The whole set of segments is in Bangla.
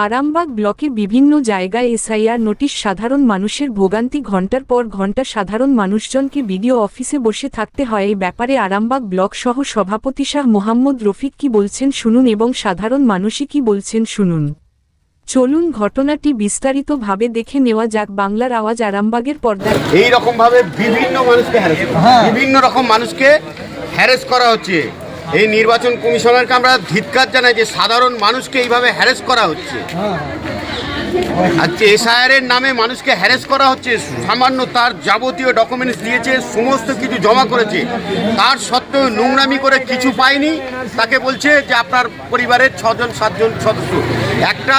আরামবাগ ব্লকে বিভিন্ন জায়গায় এসআইআর নোটিশ। সাধারণ মানুষের ভোগান্তি, ঘণ্টার পর ঘণ্টা সাধারণ মানুষজনকে বিডিও অফিসে বসে থাকতে হয়। এই ব্যাপারে আরামবাগ ব্লক সহ সভাপতি শাহ মোহাম্মদ রফিক কি বলছেন শুনুন এবং সাধারণ মানুষই কি বলছেন শুনুন। চলুন ঘটনাটি বিস্তারিতভাবে দেখে নেওয়া যাক। বাংলার আওয়াজ আরামবাগের পর্দায়। এই রকম ভাবে বিভিন্ন রকম মানুষকে হ্যারেস করা হচ্ছে। এই নির্বাচন কমিশনারকে আমরা ধিক্কার জানাই যে সাধারণ মানুষকে এইভাবে হ্যারেস করা হচ্ছে। আজকে এসআইআর এর নামে মানুষকে হ্যারেস করা হচ্ছে। সামান্য তার যাবতীয় ডকুমেন্টস দিয়েছে, সমস্ত কিছু জমা করেছে, তার সত্ত্বেও নোংরামি করে কিছু পায়নি। তাকে বলছে যে আপনার পরিবারের 6-7 সদস্য, একটা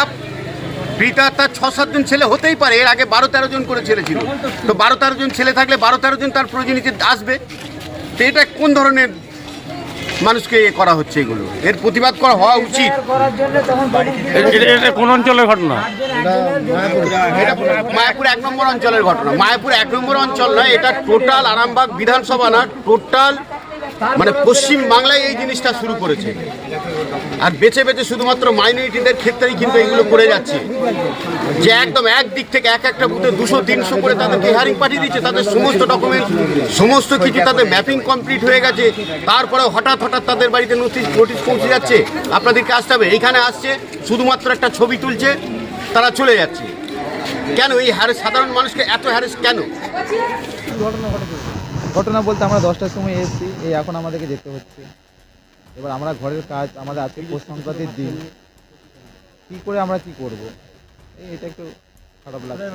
পিতা তার 6-7 জন ছেলে হতেই পারে। এর আগে 12-13 জন করে ছেলে ছিল, তো 12-13 জন ছেলে থাকলে 12-13 জন তার প্রয়োজনীয়তে আসবে। তো এটা কোন ধরনের মানুষকে করা হচ্ছে? এগুলো এর প্রতিবাদ করা হওয়া উচিত। এটা কোন অঞ্চলের ঘটনা? এটা মায়াপুর 1 নম্বর অঞ্চলের ঘটনা। মায়াপুর 1 নম্বর অঞ্চল নয়, এটা টোটাল আরামবাগ বিধানসভা না, টোটাল মানে পশ্চিম বাংলায় এই জিনিসটা শুরু করেছে। আর বেছে বেছে শুধুমাত্র মাইনরিটিদের ক্ষেত্রেই কিন্তু এগুলো করে যাচ্ছে, যে একদম একদিক থেকে একটা বুথে 200-300 করে তাদেরকে হিয়ারিং পাঠিয়ে দিচ্ছে। তাদের সমস্ত ডকুমেন্ট, সমস্ত কিছু তাদের ম্যাপিং কমপ্লিট হয়ে গেছে। তারপরে হঠাৎ তাদের বাড়িতে নোটিশ পৌঁছে যাচ্ছে, আপনাদেরকে আসতে হবে। এইখানে আসছে, শুধুমাত্র একটা ছবি তুলছে, তারা চলে যাচ্ছে। কেন এই হ্যারেস? সাধারণ মানুষকে এত হ্যারেস কেন? ঘটনা বলতে আমরা 10টার সময় এসেছি, এই এখন আমাদেরকে যেতে হচ্ছে। এবার আমরা ঘরের কাজ, আমাদের আজকে পৌষ সংক্রান্তির দিন, কী করে আমরা কি করব, এটা একটু খারাপ লাগছে।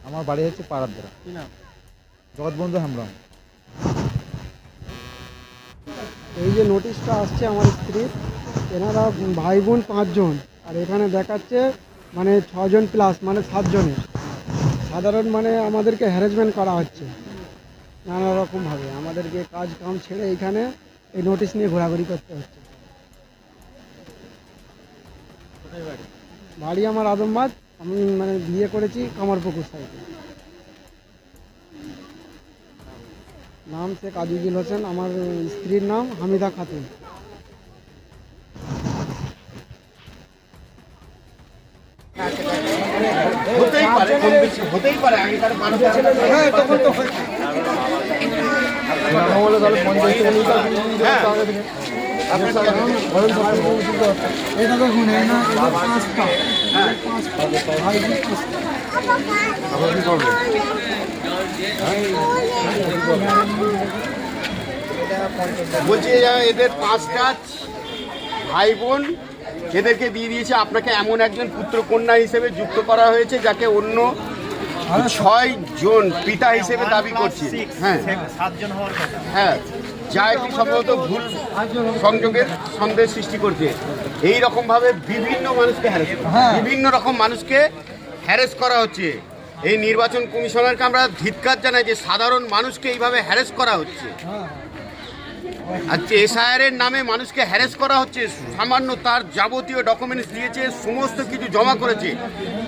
আমার বাড়ি হচ্ছে পাড়ারদরা, জগৎবন্ধু হেমব্রম। এই যে নোটিশটা আসছে আমার স্ত্রীর, এনারা ভাই বোন 5 জন, আর এখানে দেখাচ্ছে মানে 6 জন প্লাস, মানে 7 জনের। সাধারণ মানে আমাদেরকে হ্যারাসমেন্ট করা হচ্ছে নানা রকমভাবে। আমাদেরকে কাজ কাম ছেড়ে এইখানে এই নোটিশ নিয়ে ঘোরাঘুরি করতে হচ্ছে। বাড়ি আমার আদমবাদ, আমি মানে বিয়ে করেছি কামারপুকুর সাইডে। নাম শেখ আজিজুল হোসেন, আমার স্ত্রীর নাম হামিদা খাতুন। হতেই পারে, কম বেশি হতেই পারে। আগেকার তখন তো এটা দেখুন, এই না এটা 5টা। বলছি এদের 5টা ভাই বোন, এদেরকে দিয়ে দিয়েছে। আপনাকে এমন একজন পুত্র কন্যা হিসেবে যুক্ত করা হয়েছে যাকে অন্য 6 জন পিতা হিসেবে দাবি করছে। হ্যাঁ, যা একটি সম্ভবত ভুল সংযোগের সন্দেহ সৃষ্টি করছে। এই রকম ভাবে বিভিন্ন রকম মানুষকে হ্যারেস করা হচ্ছে। এই নির্বাচন কমিশনারকে আমরা ধিক্কার জানাই যে সাধারণ মানুষকে এইভাবে হ্যারেস করা হচ্ছে। আজকে এসআইআর এর নামে মানুষকে হ্যারেস করা হচ্ছে। সামান্য তার যাবতীয় ডকুমেন্টস দিয়েছে, সমস্ত কিছু জমা করেছে,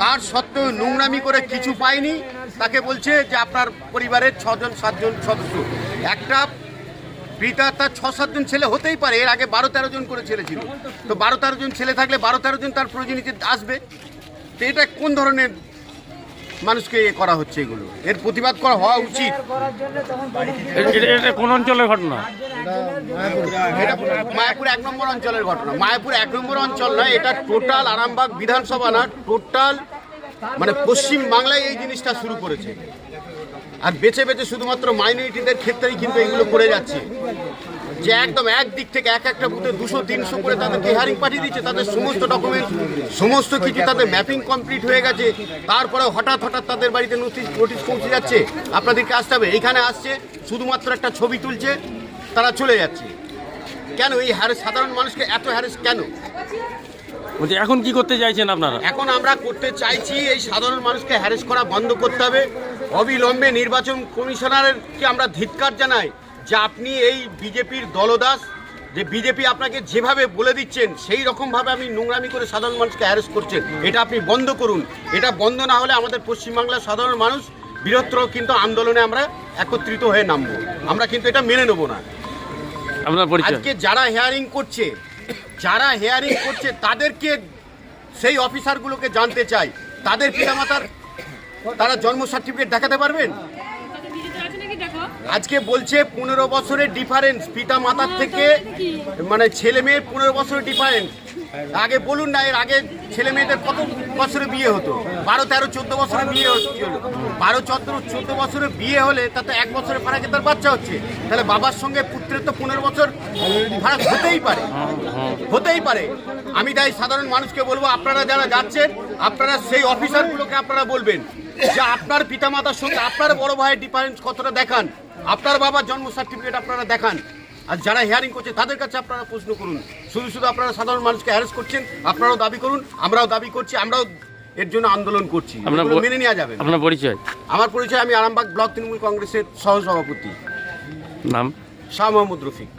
তার সত্ত্বেও নোংরামি করে কিছু পায়নি। তাকে বলছে যে আপনার পরিবারের 6-7 জন সদস্য, একটা পিতা তার 6-7 জন ছেলে হতেই পারে। এর আগে 12-13 জন করে ছেলে ছিল, তো 12-13 জন ছেলে থাকলে 12-13 জন তার প্রয়োজনীয়তে আসবে। তো এটা কোন ধরনের মানুষকে করা হচ্ছে? এগুলো এর প্রতিবাদ করা হওয়া উচিত। এটা কোন অঞ্চলের ঘটনা? এটা মায়াপুর 1 নম্বর অঞ্চলের ঘটনা। মায়াপুর 1 নম্বর অঞ্চল নয়, এটা টোটাল আরামবাগ বিধানসভা না, টোটাল মানে পশ্চিম বাংলায় এই জিনিসটা শুরু করেছে। আর বেছে বেছে শুধুমাত্র মাইনরিটিদের ক্ষেত্রেই কিন্তু এগুলো করে যাচ্ছে, যে একদম একদিক থেকে একটা বুথে 200-300 করে তাদেরকে হিয়ারিং পাঠিয়ে দিচ্ছে। তাদের সমস্ত ডকুমেন্ট, সমস্ত কিছু তাদের ম্যাপিং কমপ্লিট হয়ে গেছে। তারপরে হঠাৎ তাদের বাড়িতে নোটিশ পৌঁছে যাচ্ছে, আপনাদেরকে আসতে হবে। এইখানে আসছে, শুধুমাত্র একটা ছবি তুলছে, তারা চলে যাচ্ছে। কেন এই হ্যারেস? সাধারণ মানুষকে এত হ্যারেস কেন? বলছি এখন কি করতে চাইছেন আপনারা? এখন আমরা করতে চাইছি এই সাধারণ মানুষকে হ্যারেস করা বন্ধ করতে হবে। অবিলম্বে নির্বাচন কমিশনারকে আমরা ধিক্কার জানাই যে আপনি এই বিজেপির দলদাস, যে বিজেপি আপনাকে যেভাবে বলে দিচ্ছেন সেই রকমভাবে আপনি নোংরামি করে সাধারণ মানুষকে হ্যারেস করছেন। এটা আপনি বন্ধ করুন। এটা বন্ধ না হলে আমাদের পশ্চিমবাংলার সাধারণ মানুষ বৃহত্তর কিন্তু আন্দোলনে আমরা একত্রিত হয়ে নামবো। আমরা কিন্তু এটা মেনে নেব না। আপনার পরিচয়? আজকে যারা হিয়ারিং করছে তাদেরকে সেই অফিসারগুলোকে জানতে চাই তাদের পিতামাতার তারা জন্ম সার্টিফিকেট দেখাতে পারবেন? আজকে বলছে 15 বছরের ডিফারেন্স পিতা মাতার থেকে, মানে ছেলে মেয়ের 15 বছরের ডিফারেন্স। আগে বলুন না, এর আগে ছেলে মেয়েদের কত বছরে বিয়ে হতো? 12, 13, 14 বছরে বিয়ে হচ্ছিল। 12, 14 বছরে বিয়ে হলে তাতে 1 বছরের ফারাকে তার বাচ্চা হচ্ছে। তাহলে বাবার সঙ্গে পুত্রের তো 15 বছর ফারাক হতেই পারে। আমি তাই সাধারণ মানুষকে বলবো, আপনারা যারা যাচ্ছেন আপনারা সেই অফিসারগুলোকে আপনারা বলবেন যে আপনার পিতামাতার সঙ্গে আপনার বড় ভাইয়ের ডিফারেন্স কতটা দেখান, আপনার বাবার জন্ম সার্টিফিকেট আপনারা দেখান। আর যারা হিয়ারিং করছে তাদের কাছে আপনারা প্রশ্ন করুন। শুধু আপনারা সাধারণ মানুষকে হ্যারাস করছেন, আপনারাও দাবি করুন, আমরাও দাবি করছি, আমরাও এর জন্য আন্দোলন করছি। এগুলো মেনে নেওয়া যাবে না। আপনার পরিচয়? আমার পরিচয়, আমি আরামবাগ ব্লক তৃণমূল কংগ্রেসের সহসভাপতি। নাম? শাহ মোহাম্মদ রফিক।